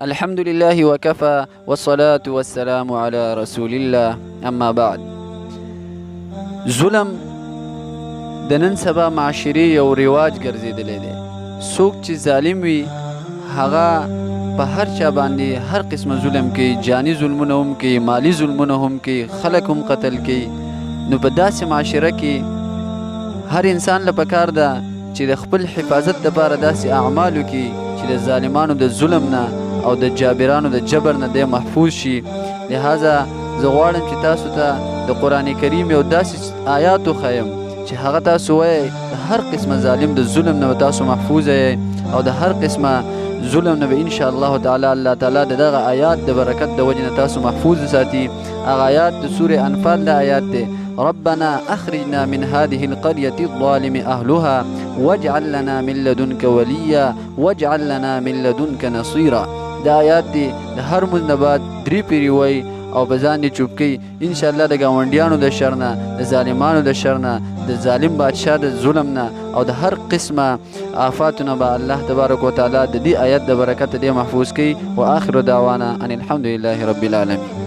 الحمد لله وكفى والصلاة والسلام على رسول الله اما بعد. ظلم د نن سبا معاشري یو رواج ګرځېدلی دی. څوک چې ظالم وي هغه په هر چا باندې هر قسمه ظلم کوي، جاني ظلمونه هم کوي، مالی ظلمونه هم کوي، خلک هم قتل کوي. نو په داسې معاشره کې هر انسان له پکار ده چې د خپل حفاظت دپاره داسې اعمال وکړي چې د ظالمانو د ظلم نه او د جابرانو د جبر نه دی محفوظ شي. لہذا زه غواړم چې تاسو ته د قرآن کریم یو داسې آیات وښیم چې هغه تاسو وایئ د هر قسمه ظالم د ظلم نه به تاسو محفوظ یې او د هر قسمه ظلم نه به انشاءالله تعالی الله تعالی د دغه آیات د برکت د وجې نه تاسو محفوظ ساتي. هغه آیات د سورې انفال د آیات دی. ربنا اخرجنا من هذه القرية الظالم اهلها واجعل لنا من لدنك وليا واجعل لنا من لدنك نصيرا. دا آیات دی د هر مونځ نه بعد 3 پیرې وایي او په ځان دې چوپ کوي. انشاءالله د ګاونډیانو د شر نه، د ظالمانو د شر نه، د ظالم بادشاه د ظلم نه او د هر قسمه آفاتو نه به الله تبارک وتعالی د دې آیت د برکت دې محفوظ کوي. و آخر دعوانا ان الحمد لله رب العالمین.